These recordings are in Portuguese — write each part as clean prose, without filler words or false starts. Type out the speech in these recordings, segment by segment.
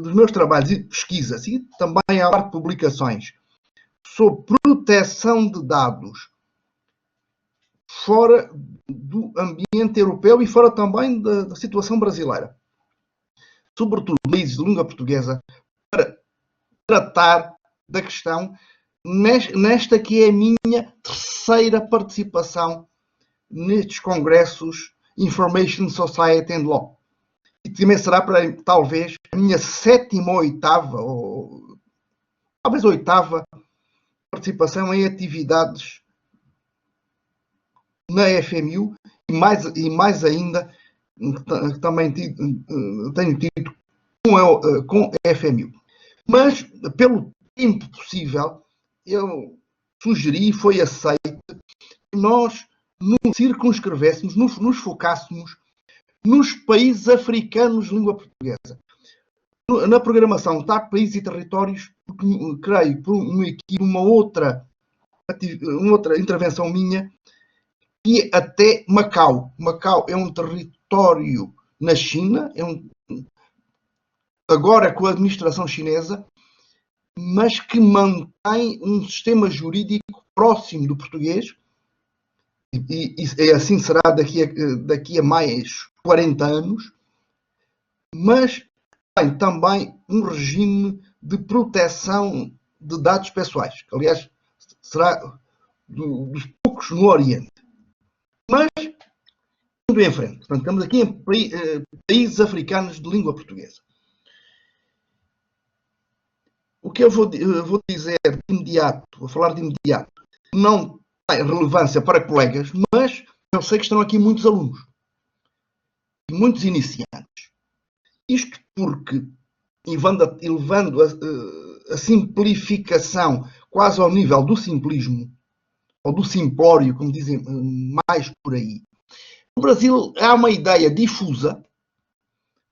dos meus trabalhos e pesquisas e também há publicações sobre proteção de dados fora do ambiente europeu e fora também da situação brasileira, sobretudo países de língua portuguesa, para tratar da questão nesta que é a minha terceira participação nestes congressos Information Society and Law. E também será para, talvez, a minha sétima ou oitava, ou talvez oitava participação em atividades na FMU e mais ainda também tenho tido com a FMU. Mas, pelo tempo possível, eu sugeri e foi aceito que nós nos circunscrevêssemos, nos focássemos nos países africanos de língua portuguesa. Na programação está países e territórios, porque creio, por uma outra intervenção minha, e até Macau. Macau é um território na China, agora com a administração chinesa, mas que mantém um sistema jurídico próximo do português, e assim será daqui a mais 40 anos, mas tem também um regime de proteção de dados pessoais, que aliás será dos poucos no Oriente. Mas, indo em frente, portanto, estamos aqui em países africanos de língua portuguesa. O que eu vou dizer de imediato, vou falar de imediato, não tem relevância para colegas, mas eu sei que estão aqui muitos alunos e muitos iniciantes. Isto porque, elevando a simplificação quase ao nível do simplismo, ou do simpório, como dizem mais por aí, no Brasil há uma ideia difusa,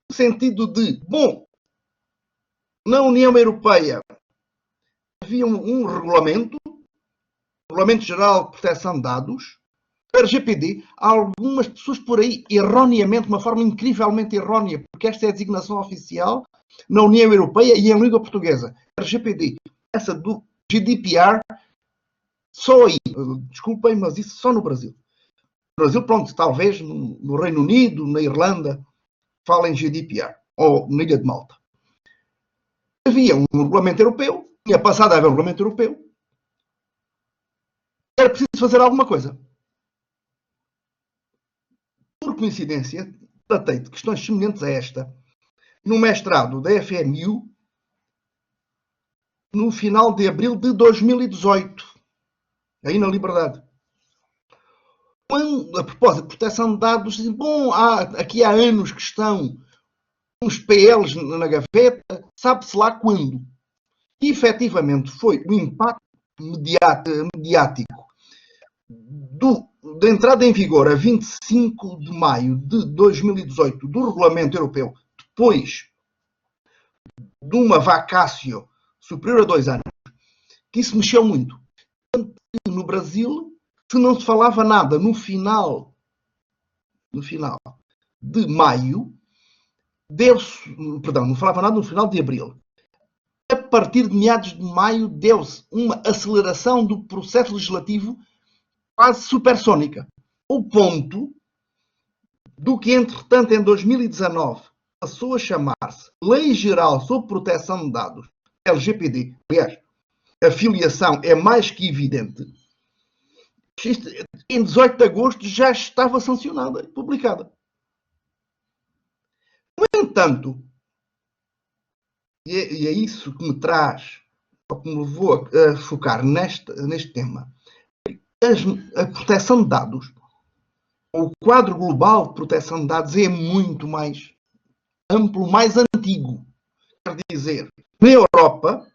no sentido de, bom, na União Europeia havia um regulamento Geral de Proteção de Dados, RGPD, há algumas pessoas por aí, erroneamente, de uma forma incrivelmente errónea, porque esta é a designação oficial na União Europeia e em língua portuguesa. RGPD, essa do GDPR, só aí, desculpem, mas isso só no Brasil. No Brasil, pronto, talvez no Reino Unido, na Irlanda, falem GDPR, ou na Ilha de Malta. Havia um regulamento europeu, tinha passado a haver um regulamento europeu, era preciso fazer alguma coisa. Por coincidência, tratei de questões semelhantes a esta no mestrado da FMU no final de abril de 2018, aí na Liberdade. Quando, a propósito de proteção de dados, bom, aqui há anos que estão uns PLs na gaveta, sabe-se lá quando. E, efetivamente, foi o impacto mediático da entrada em vigor a 25 de maio de 2018 do Regulamento Europeu, depois de uma vacácio superior a 2 anos, que isso mexeu muito. Tanto que no Brasil, se não se falava nada no final de maio, não falava nada no final de abril. A partir de meados de maio, deu-se uma aceleração do processo legislativo quase supersónica. O ponto do que, entretanto, em 2019, passou a chamar-se Lei Geral sobre Proteção de Dados, LGPD. Aliás, a filiação é mais que evidente. Isto, em 18 de agosto já estava sancionada e publicada. No entanto, e é isso que me traz, ou que me levou a focar neste tema, a proteção de dados, o quadro global de proteção de dados é muito mais amplo, mais antigo. Quer dizer, na Europa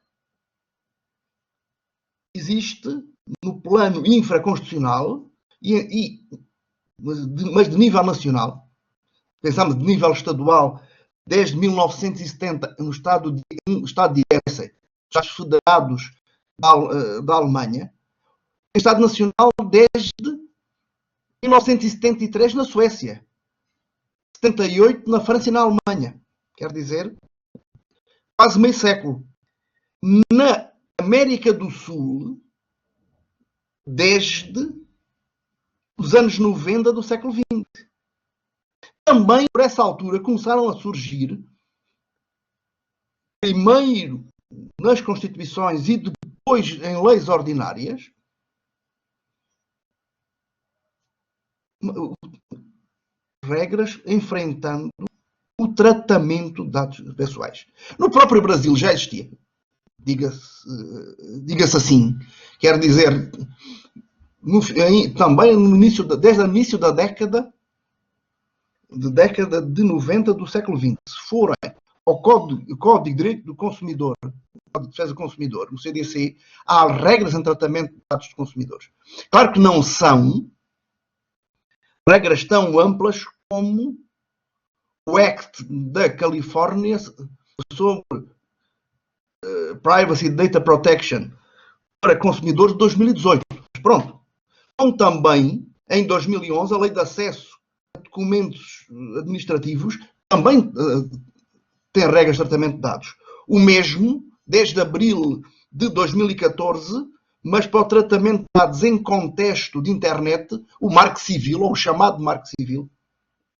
existe, no plano infraconstitucional, mas de nível nacional, pensamos de nível estadual, desde 1970, no Estado de Hesse, Estados Federados da Alemanha, Estado Nacional desde 1973 na Suécia, 78 na França e na Alemanha. Quer dizer, quase meio século. Na América do Sul, desde os anos 90 do século XX. Também, por essa altura, começaram a surgir, primeiro nas Constituições e depois em leis ordinárias, regras enfrentando o tratamento de dados pessoais. No próprio Brasil já existia, diga-se assim, quer dizer, também no início, desde o início da década de 90 do século XX. Se forem ao Código de Direito do Consumidor, o Código de Defesa do Consumidor, o CDC, há regras em tratamento de dados de consumidores. Claro que não são regras tão amplas como o Act da Califórnia sobre Privacy Data Protection para consumidores de 2018. Pronto. Como também, em 2011, a Lei de Acesso a Documentos Administrativos também tem regras de tratamento de dados. O mesmo, desde abril de 2014, mas para o tratamento de dados em contexto de internet, o Marco Civil, ou o chamado Marco Civil,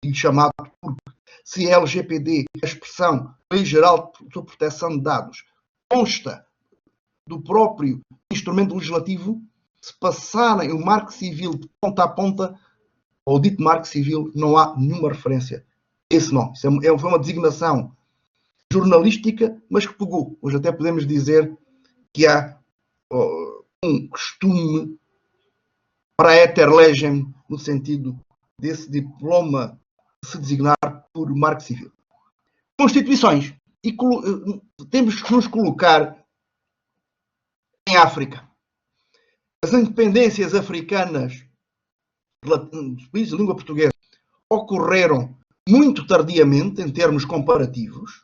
e chamado porque se é LGPD, a expressão Lei Geral de Proteção de Dados, consta do próprio instrumento legislativo, se passarem o Marco Civil de ponta a ponta, ou dito Marco Civil, não há nenhuma referência a esse nome. Isso foi uma designação jornalística, mas que pegou. Hoje até podemos dizer que há um costume para a Etherlegem, no sentido desse diploma se designar por Marco Civil. Constituições. E temos que nos colocar em África. As independências africanas dos países de língua portuguesa ocorreram muito tardiamente, em termos comparativos,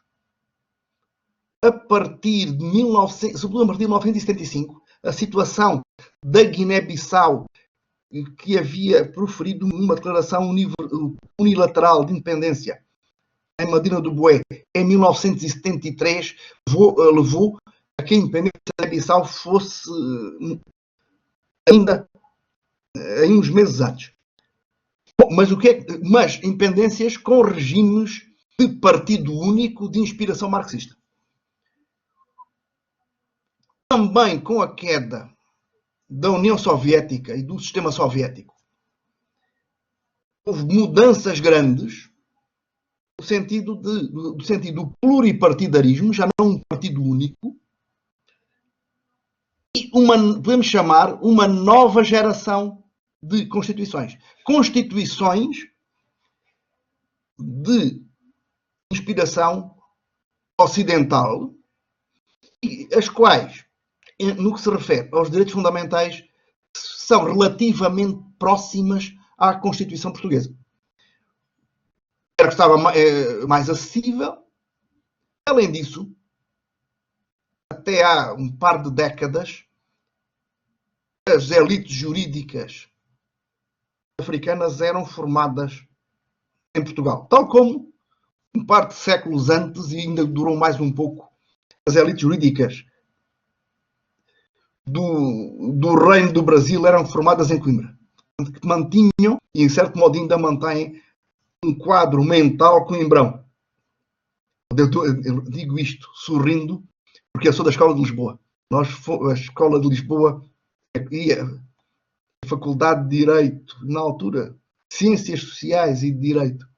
a partir de 1975, a situação da Guiné-Bissau, que havia proferido uma declaração unilateral de independência em Medina do Bué, em 1973, levou a que a independência da Guiné-Bissau fosse ainda em uns meses antes. Bom, mas independências com regimes de partido único de inspiração marxista. Também com a queda da União Soviética e do sistema soviético, houve mudanças grandes no sentido do pluripartidarismo, já não um partido único, e podemos chamar uma nova geração de constituições. Constituições de inspiração ocidental, as quais, no que se refere aos direitos fundamentais, são relativamente próximas à Constituição Portuguesa. Era que estava mais acessível. Além disso, até há um par de décadas, as elites jurídicas africanas eram formadas em Portugal. Tal como um par de séculos antes, e ainda durou mais um pouco, as elites jurídicas do Reino do Brasil eram formadas em Coimbra. Que mantinham, e em certo modo ainda mantêm, um quadro mental coimbrão. Eu digo isto sorrindo, porque eu sou da Escola de Lisboa. A Escola de Lisboa e a Faculdade de Direito, na altura, Ciências Sociais e de Direito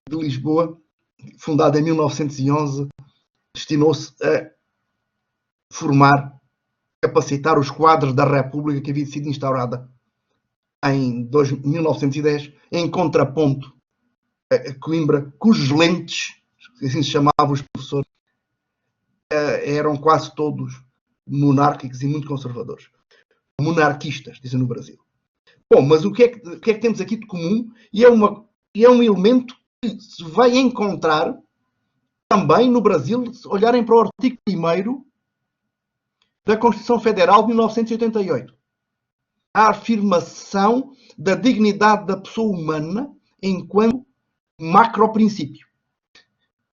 de Lisboa, fundada em 1911, destinou-se a formar, capacitar os quadros da República que havia sido instaurada em 1910, em contraponto a Coimbra, cujos lentes, assim se chamavam os professores, eram quase todos monárquicos e muito conservadores. Monarquistas, dizem no Brasil. Bom, mas o que é que temos aqui de comum? E é um elemento que se vai encontrar também no Brasil, se olharem para o artigo 1º da Constituição Federal de 1988. A afirmação da dignidade da pessoa humana enquanto macroprincípio.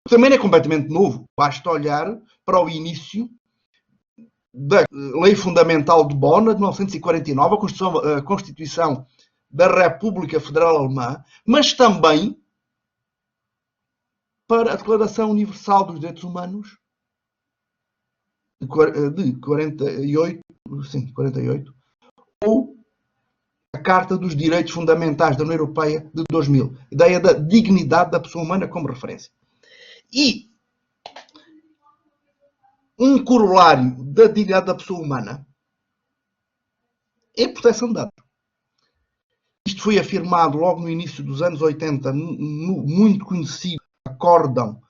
Também é completamente novo. Basta olhar para o início da Lei Fundamental de Bonn, de 1949, a Constituição da República Federal Alemã, mas também para a Declaração Universal dos Direitos Humanos de 48, sim, 48, ou a Carta dos Direitos Fundamentais da União Europeia de 2000. Ideia da dignidade da pessoa humana como referência. E um corolário da dignidade da pessoa humana é a proteção de dados. Isto foi afirmado logo no início dos anos 80, no muito conhecido acórdão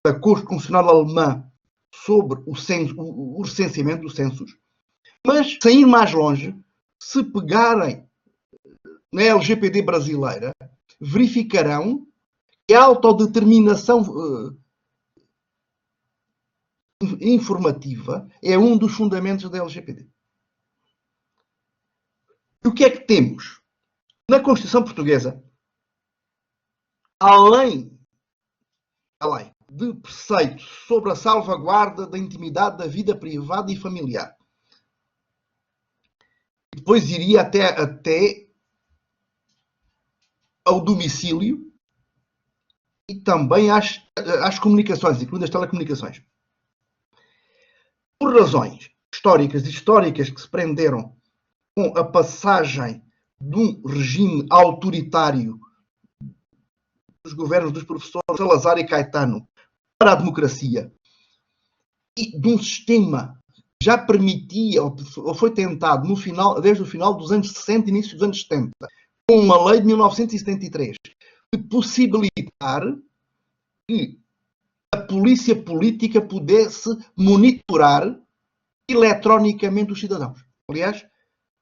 da Corte Constitucional Alemã sobre o recenseamento dos censos. Mas, sem ir mais longe, se pegarem na LGPD brasileira, verificarão que a autodeterminação informativa é um dos fundamentos da LGPD. E o que é que temos? Na Constituição Portuguesa, além de preceitos sobre a salvaguarda da intimidade da vida privada e familiar, depois iria até ao domicílio e também às comunicações, incluindo as telecomunicações. Por razões históricas que se prenderam com a passagem de um regime autoritário dos governos dos professores Salazar e Caetano para a democracia e de um sistema que já permitia, ou foi tentado desde o final dos anos 60 e início dos anos 70, com uma lei de 1973, de possibilitar que a polícia política pudesse monitorar eletronicamente os cidadãos. Aliás,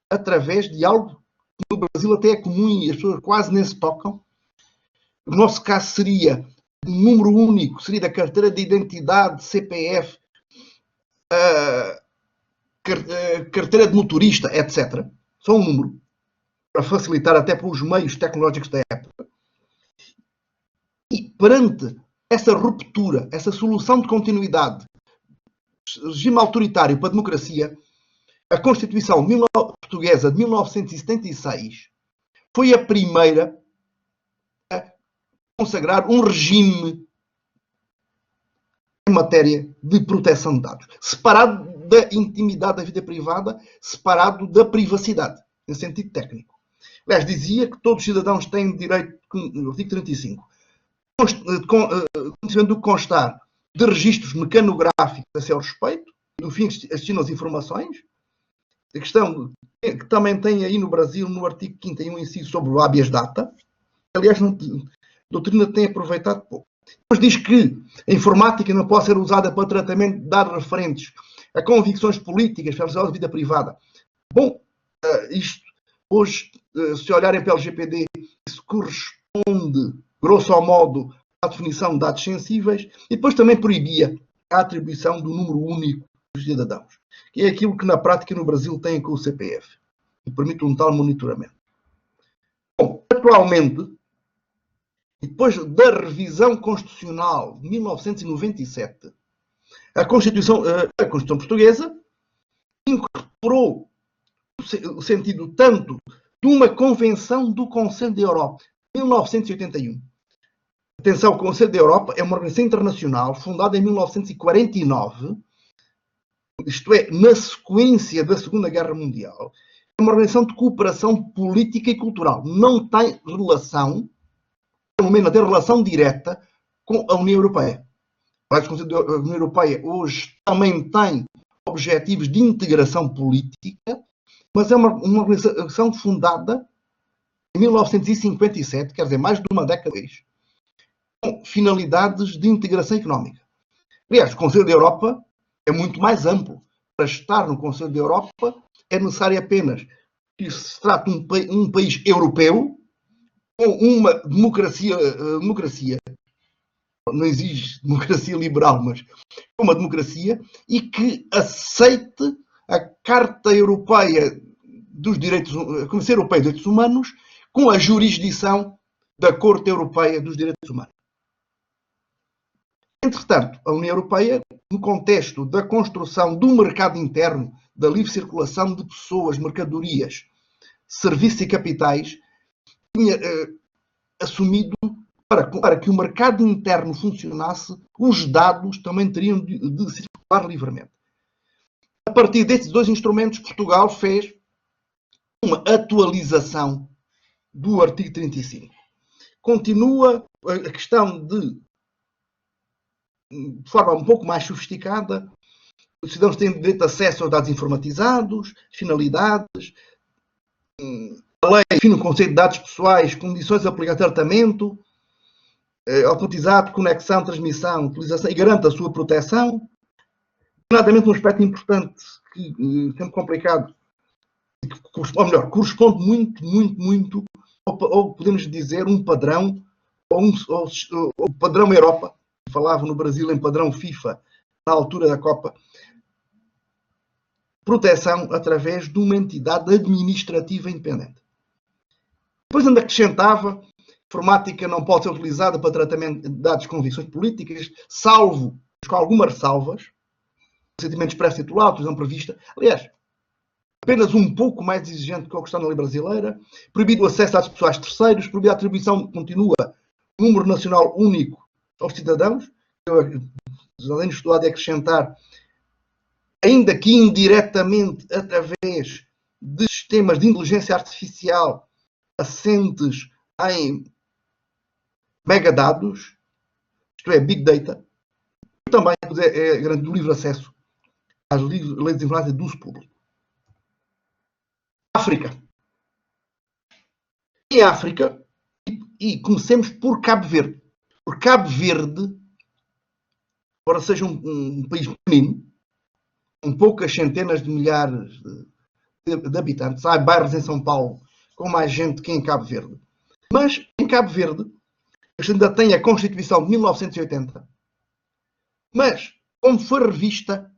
através de algo que no Brasil até é comum e as pessoas quase nem se tocam. No nosso caso seria um número único, seria da carteira de identidade, CPF, carteira de motorista, etc. Só um número, para facilitar até pelos meios tecnológicos da época. E perante essa ruptura, essa solução de continuidade, regime autoritário para a democracia, a Constituição Portuguesa de 1976 foi a primeira a consagrar um regime em matéria de proteção de dados, separado da intimidade da vida privada, separado da privacidade, em sentido técnico. Aliás, dizia que todos os cidadãos têm direito, no artigo 35, conhecimento do que constar de registros mecanográficos a seu respeito, do fim que destinam as informações. A questão que também tem aí no Brasil, no artigo 5º, um inciso sobre o habeas data. Aliás, a doutrina tem aproveitado pouco. Depois diz que a informática não pode ser usada para tratamento de dados referentes a convicções políticas, para a vida privada. Bom, isto, hoje, se olharem para o LGPD, isso corresponde, grosso modo, à definição de dados sensíveis, e depois também proibia a atribuição do número único dos cidadãos, que é aquilo que na prática no Brasil tem com o CPF, que permite um tal monitoramento. Bom, atualmente, depois da revisão constitucional de 1997, a Constituição Portuguesa incorporou o sentido tanto de uma convenção do Conselho da Europa, de 1981. Atenção, o Conselho da Europa é uma organização internacional fundada em 1949, isto é, na sequência da Segunda Guerra Mundial. É uma organização de cooperação política e cultural. Não tem relação, pelo menos não tem relação direta com a União Europeia. O Conselho da União Europeia hoje também tem objetivos de integração política, mas é uma organização fundada em 1957, quer dizer, mais de uma década depois, com finalidades de integração económica. Aliás, o Conselho da Europa é muito mais amplo. Para estar no Conselho da Europa é necessário apenas que se trate de um país europeu com uma democracia, não exige democracia liberal, mas uma democracia, e que aceite a Carta Europeia dos Direitos, a Convenção Europeia dos Direitos Humanos, com a jurisdição da Corte Europeia dos Direitos Humanos. Entretanto, a União Europeia, no contexto da construção do mercado interno, da livre circulação de pessoas, mercadorias, serviços e capitais, tinha assumido para que o mercado interno funcionasse, os dados também teriam de circular livremente. A partir destes dois instrumentos, Portugal fez uma atualização do artigo 35. Continua a questão de forma um pouco mais sofisticada, os cidadãos têm direito de acesso aos dados informatizados, finalidades, a lei define o conceito de dados pessoais, condições de aplicar tratamento, automatizado, conexão, transmissão, utilização e garante a sua proteção. Notadamente um aspecto importante, que sempre complicado, ou melhor, corresponde muito, ou podemos dizer, um padrão, ou padrão Europa, falava no Brasil em padrão FIFA, na altura da Copa, proteção através de uma entidade administrativa independente. Depois ainda acrescentava, informática não pode ser utilizada para tratamento de dados com convicções políticas, salvo, com algumas ressalvas, procedimentos pré-titulados, prisão prevista. Aliás, apenas um pouco mais exigente que o que está na lei brasileira, proibido o acesso a dados pessoais terceiros, proibida a atribuição, continua, número nacional único aos cidadãos, além de estudar e acrescentar, ainda que indiretamente através de sistemas de inteligência artificial assentes em megadados, isto é, Big Data, também é grande do livre acesso às leis de informática de uso público. África. Em África, e comecemos por Cabo Verde. Por Cabo Verde, embora seja um país pequenino, com poucas centenas de milhares de habitantes, há bairros em São Paulo com mais gente que em Cabo Verde. Mas em Cabo Verde, a gente ainda tem a Constituição de 1980, mas como foi revista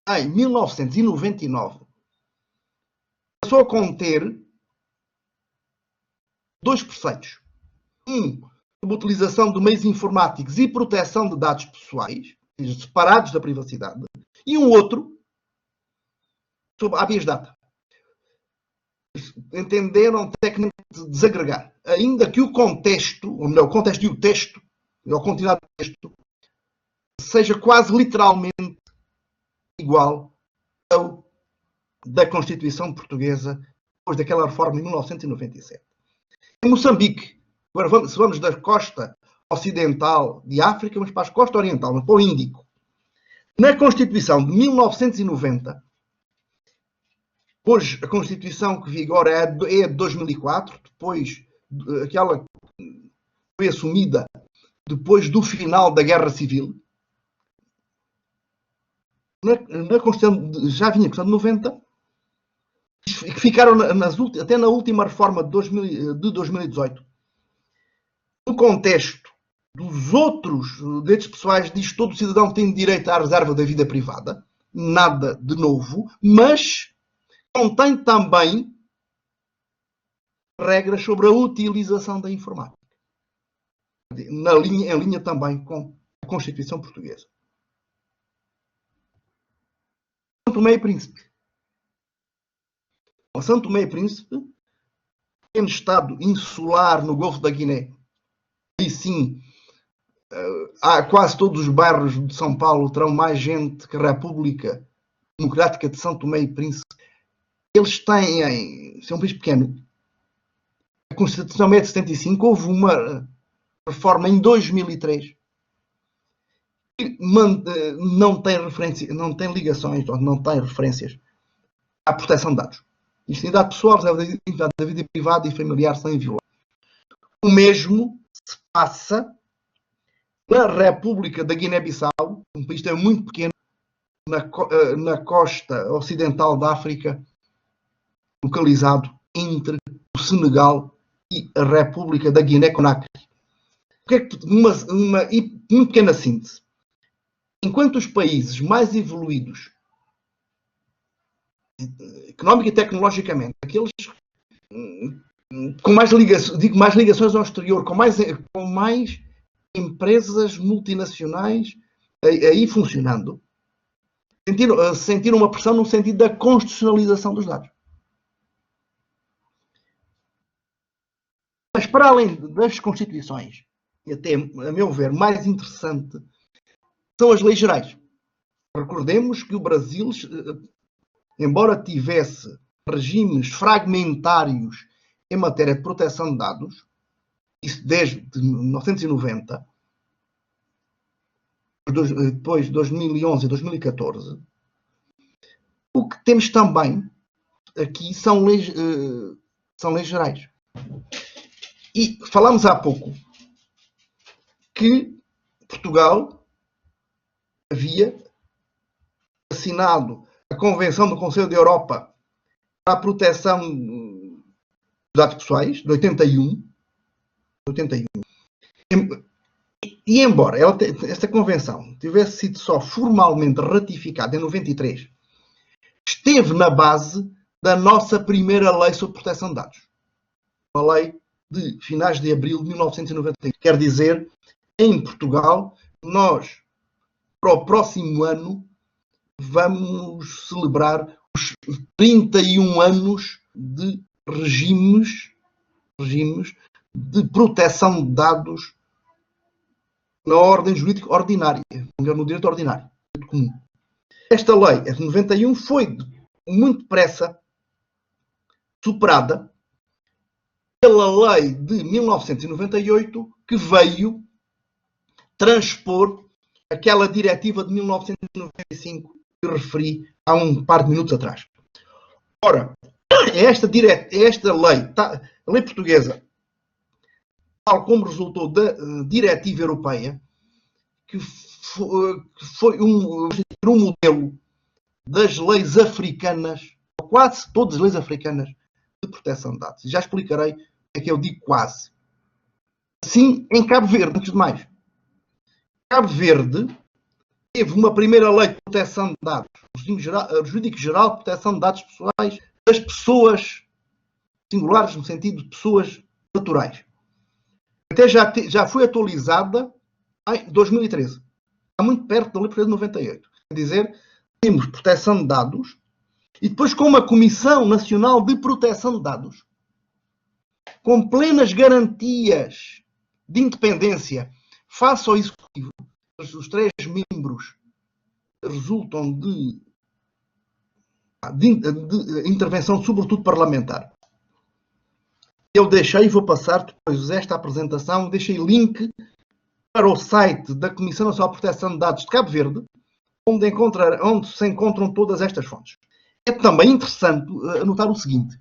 em 1999, passou a conter dois preceitos. Um, sobre a utilização de meios informáticos e proteção de dados pessoais, separados da privacidade, e um outro sobre habeas data. Entenderam tecnicamente desagregar, ainda que o contexto, ou melhor, o contexto e o texto, ou a continuidade do texto, seja quase literalmente igual ao da Constituição Portuguesa, depois daquela reforma em 1997. Em Moçambique, agora se vamos da costa ocidental de África, vamos para a costa oriental, mas para o Índico. Na Constituição de 1990, hoje a Constituição que vigora é de 2004, depois aquela foi assumida depois do final da Guerra Civil. Na Constituição, já vinha a Constituição de 90, que ficaram até na última reforma de 2018. No contexto dos outros direitos pessoais, diz que todo cidadão tem direito à reserva da vida privada, nada de novo, mas contém também regras sobre a utilização da informática, em linha também com a Constituição Portuguesa. São Tomé e Príncipe. São Tomé e Príncipe, pequeno estado insular no Golfo da Guiné, e sim, há quase todos os bairros de São Paulo terão mais gente que a República Democrática de São Tomé e Príncipe. Eles têm, é um país pequeno. A Constituição é de 75, houve uma reforma em 2003 que não tem referência, não tem ligações, não tem referências à proteção de dados. Intimidade pessoal, da vida privada e familiar são invioladas. O mesmo se passa na República da Guiné-Bissau, um país também muito pequeno, na costa ocidental da África, localizado entre o Senegal e a República da Guiné-Conakry. Uma muito pequena síntese. Enquanto os países mais evoluídos, económica e tecnologicamente, aqueles com mais ligações, digo mais ligações ao exterior, com mais empresas multinacionais aí funcionando, sentiram uma pressão no sentido da constitucionalização dos dados. Mas para além das constituições, e até, a meu ver, mais interessante, são as leis gerais. Recordemos que o Brasil, embora tivesse regimes fragmentários em matéria de proteção de dados, isso desde 1990, depois de 2011 e 2014, o que temos também aqui são leis gerais. E falámos há pouco que Portugal havia assinado a Convenção do Conselho da Europa para a proteção dos dados pessoais, de 81. E embora esta convenção tivesse sido só formalmente ratificada em 93, esteve na base da nossa primeira lei sobre proteção de dados. Uma lei de finais de abril de 1991. Quer dizer, em Portugal, nós, para o próximo ano, vamos celebrar os 31 anos de regimes de proteção de dados na ordem jurídica ordinária, no direito ordinário, direito comum. Esta lei, a de 91, foi muito depressa superada pela lei de 1998, que veio transpor aquela diretiva de 1995 que referi há um par de minutos atrás. Ora, esta lei, a lei portuguesa, tal como resultou da diretiva europeia, que foi um modelo das leis africanas, quase todas as leis africanas, de proteção de dados. E já explicarei o que é que eu digo quase. Assim, em Cabo Verde, antes de mais. Cabo Verde teve uma primeira lei de proteção de dados, jurídico geral de proteção de dados pessoais das pessoas singulares, no sentido de pessoas naturais. Até já foi atualizada em 2013. Está muito perto da lei portuguesa de 98. Quer dizer, temos proteção de dados e depois com uma Comissão Nacional de Proteção de Dados com plenas garantias de independência face ao Executivo. Os 3 membros resultam de intervenção, sobretudo parlamentar. Eu deixei, vou passar depois desta apresentação, deixei link para o site da Comissão Nacional de Proteção de Dados de Cabo Verde, onde se encontram todas estas fontes. É também interessante anotar o seguinte.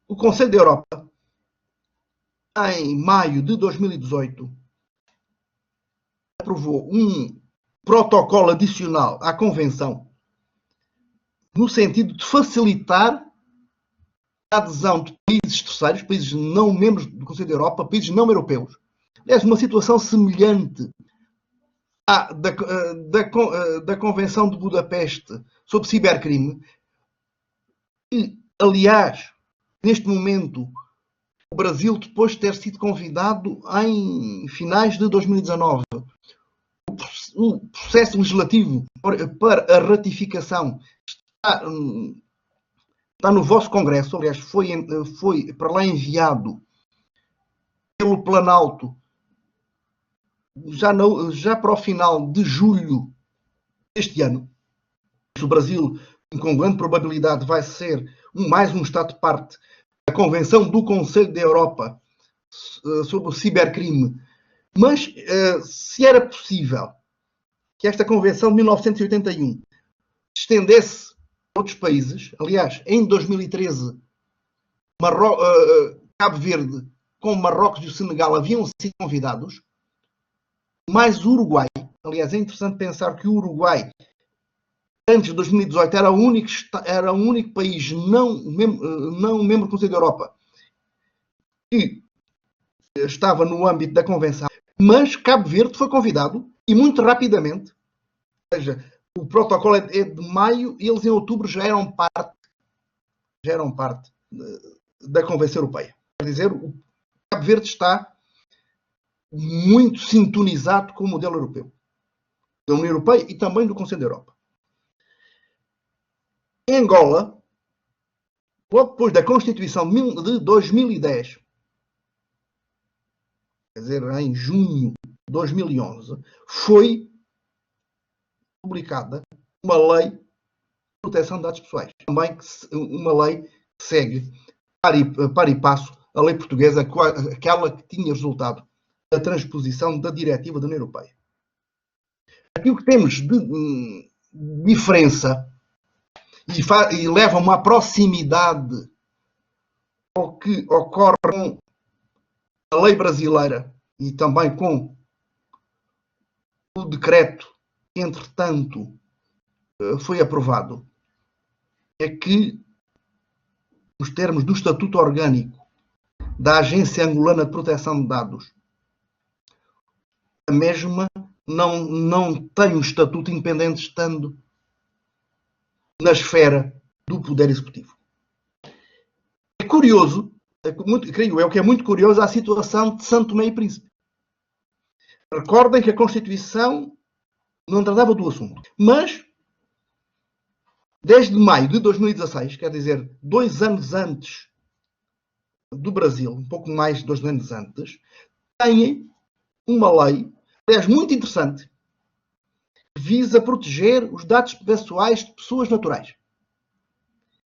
O Conselho da Europa, em maio de 2018, aprovou um protocolo adicional à Convenção no sentido de facilitar a adesão de países terceiros, países não membros do Conselho da Europa, países não europeus. Aliás, uma situação semelhante à da Convenção de Budapeste sobre cibercrime, que, aliás, neste momento, o Brasil, depois de ter sido convidado em finais de 2019, o processo legislativo para a ratificação está no vosso Congresso. Aliás, foi para lá enviado pelo Planalto já para o final de julho deste ano. O Brasil, com grande probabilidade, vai ser mais um Estado de parte da Convenção do Conselho da Europa sobre o cibercrime. Mas se era possível que esta Convenção de 1981 se estendesse a outros países, aliás, em 2013, Cabo Verde, com Marrocos e o Senegal haviam sido convidados, mais o Uruguai. Aliás, é interessante pensar que o Uruguai, antes de 2018, era o único país não membro do Conselho da Europa que estava no âmbito da Convenção, mas Cabo Verde foi convidado e muito rapidamente. Ou seja, o protocolo é de maio e eles em outubro já eram parte da Convenção Europeia. Quer dizer, Cabo Verde está muito sintonizado com o modelo europeu, da União Europeia e também do Conselho da Europa. Em Angola, logo depois da Constituição de 2010, quer dizer, em junho de 2011, foi publicada uma lei de proteção de dados pessoais. Também uma lei que segue para e passo a lei portuguesa, aquela que tinha resultado da transposição da diretiva da União Europeia. Aqui o que temos de diferença e leva a uma proximidade ao que ocorre com a lei brasileira e também com o decreto que, entretanto, foi aprovado, é que, nos termos do Estatuto Orgânico da Agência Angolana de Proteção de Dados, a mesma não tem um estatuto independente estando na esfera do Poder Executivo. É curioso, creio eu, que é muito curioso a situação de São Tomé e Príncipe. Recordem que a Constituição não tratava do assunto, mas desde maio de 2016, quer dizer, 2 anos antes do Brasil, um pouco mais de 2 anos antes, têm uma lei, aliás, muito interessante, que visa proteger os dados pessoais de pessoas naturais.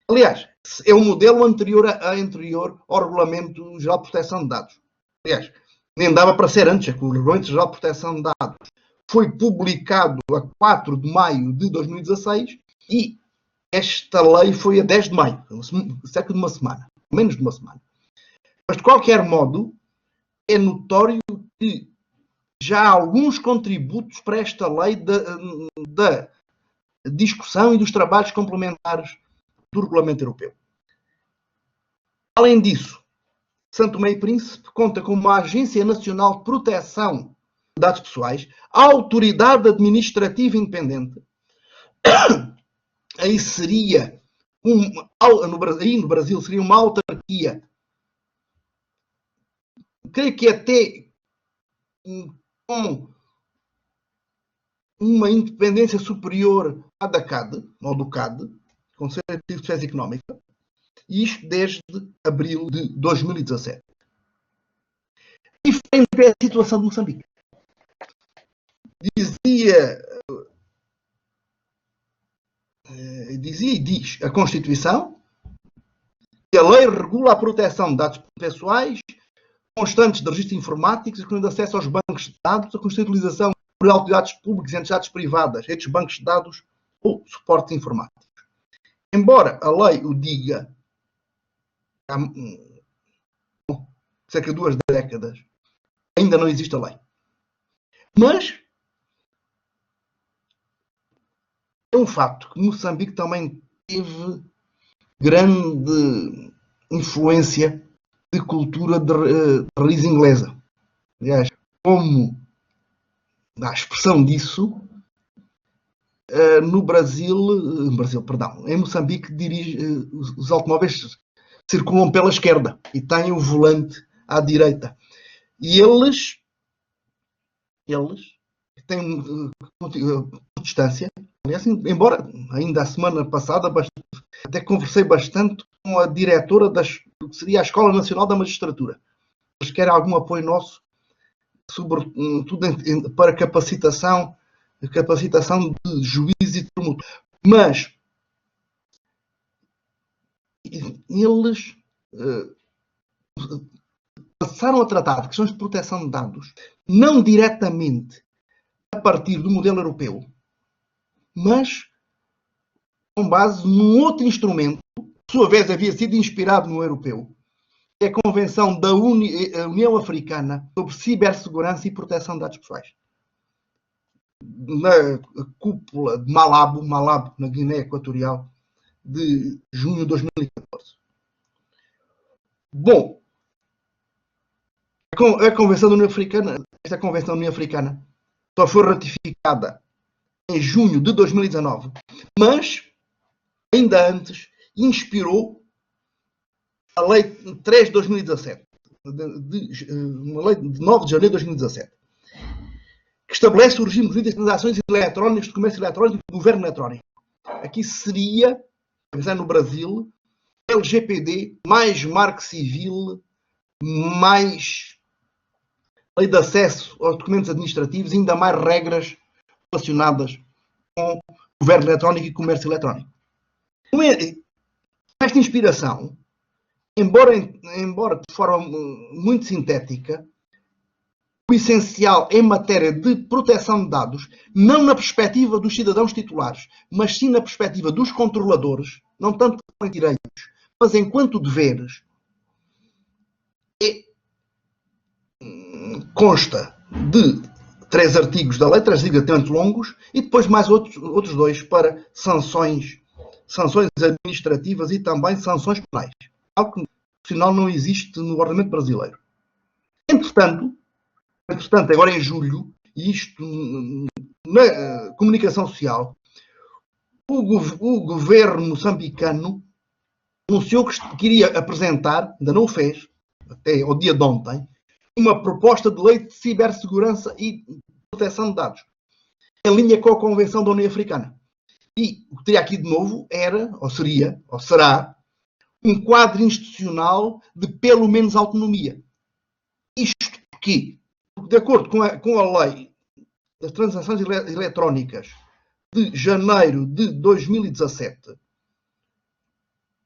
Aliás, é um modelo anterior ao Regulamento Geral de Proteção de Dados. Aliás, nem dava para ser antes, é que o Regulamento Geral de Proteção de Dados foi publicado a 4 de maio de 2016 e esta lei foi a 10 de maio, cerca de uma semana, menos de uma semana. Mas, de qualquer modo, é notório que já há alguns contributos para esta lei da discussão e dos trabalhos complementares do Regulamento Europeu. Além disso, São Tomé e Príncipe conta com uma Agência Nacional de Proteção de Dados Pessoais, a autoridade administrativa independente. Aí seria aí no Brasil seria uma autarquia, creio que até com uma independência superior à da CAD, ou do CAD, Conselho de Defesa Económica, e isto desde abril de 2017. Diferente é a situação de Moçambique. Dizia e diz a Constituição que a lei regula a proteção de dados pessoais, constantes de registros informáticos, incluindo acesso aos bancos de dados, a constitucionalização por autoridades públicas e entidades privadas, estes bancos de dados ou suportes informáticos. Embora a lei o diga há cerca de 2 décadas, ainda não existe a lei. Mas é um facto que Moçambique também teve grande influência de cultura de raiz inglesa. Aliás, como a expressão disso, em Moçambique os automóveis circulam pela esquerda e têm o volante à direita. E eles têm distância. Aliás, embora ainda a semana passada até conversei bastante com a diretora do que seria a Escola Nacional da Magistratura. Eles querem algum apoio nosso, sobretudo para capacitação de juízes e promotor. Mas eles passaram a tratar de questões de proteção de dados não diretamente a partir do modelo europeu, mas com base num outro instrumento, que por sua vez havia sido inspirado no europeu, que é a Convenção da União Africana sobre Cibersegurança e Proteção de Dados Pessoais. Na cúpula de Malabo, na Guiné Equatorial, de junho de 2014. Bom, a Convenção da União Africana, esta Convenção da União Africana só foi ratificada em junho de 2019, mas ainda antes inspirou a Lei 3 de 2017, uma lei de 9 de janeiro de 2017, que estabelece o regime de transações eletrónicas, de comércio eletrónico e de governo eletrónico. Aqui seria, pensar no Brasil, LGPD, mais Marco Civil, mais lei de acesso aos documentos administrativos, ainda mais regras relacionadas com governo eletrónico e comércio eletrónico. Com esta inspiração, embora de forma muito sintética, o essencial em matéria de proteção de dados, não na perspectiva dos cidadãos titulares, mas sim na perspectiva dos controladores, não tanto em direitos, mas enquanto deveres, consta de 3 artigos da lei, 3 artigos bastante longos, e depois mais outros 2 para sanções administrativas e também sanções penais. Algo que, afinal, não existe no ordenamento brasileiro. Entretanto, agora em julho, e isto na comunicação social, o governo moçambicano anunciou que queria apresentar, ainda não o fez, até ao dia de ontem, uma proposta de lei de cibersegurança e proteção de dados, em linha com a Convenção da União Africana. E o que teria aqui de novo era, ou será, um quadro institucional de pelo menos autonomia. Isto porque, de acordo com a lei das transações eletrónicas de janeiro de 2017,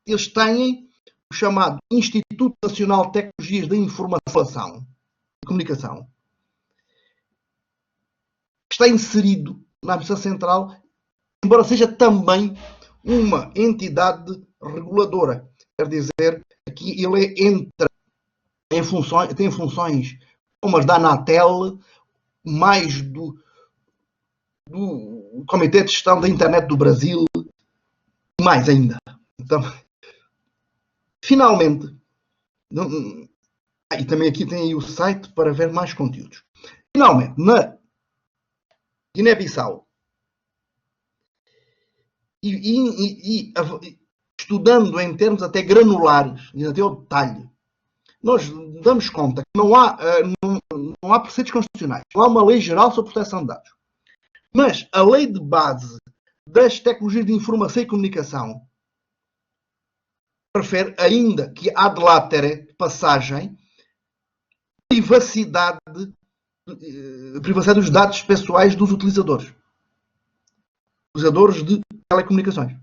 eles têm o chamado Instituto Nacional de Tecnologias da Informação e Comunicação, que está inserido na Administração Central, embora seja também uma entidade reguladora. Quer dizer, aqui ele tem funções como as da Anatel, mais do Comitê de Gestão da Internet do Brasil, mais ainda. Então, finalmente, e também aqui tem aí o site para ver mais conteúdos. Finalmente, na Guiné-Bissau, e estudando em termos até granulares, e até ao detalhe, nós damos conta que não há preceitos constitucionais, não há uma lei geral sobre proteção de dados. Mas a lei de base das tecnologias de informação e comunicação refere ainda que ad latere, passagem, privacidade dos dados pessoais dos utilizadores de telecomunicações.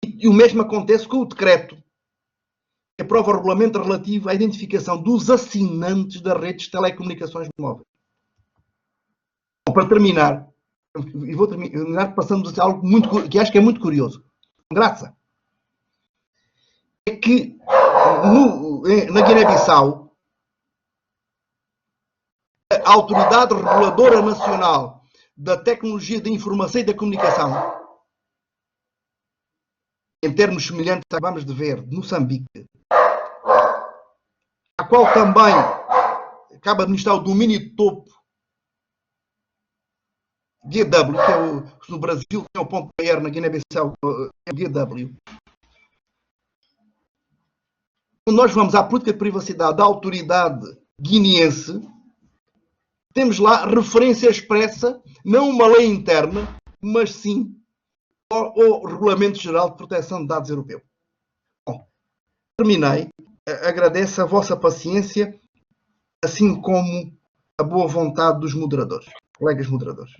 E o mesmo acontece com o decreto que aprova o regulamento relativo à identificação dos assinantes das redes de telecomunicações móveis. Bom, para terminar, e vou terminar passando a algo que acho que é muito curioso. Graça. É que na Guiné-Bissau, a Autoridade Reguladora Nacional da Tecnologia da Informação e da Comunicação, em termos semelhantes a que vamos de ver de Moçambique, a qual também acaba de administrar o domínio de topo GW, que é no Brasil, que é o ponto .br, na Guiné-Bissau, é o GW. Quando nós vamos à política de privacidade da autoridade guineense, temos lá referência expressa, não uma lei interna, mas sim ao Regulamento Geral de Proteção de Dados Europeu. Bom, terminei. Agradeço a vossa paciência, assim como a boa vontade dos moderadores, colegas moderadores.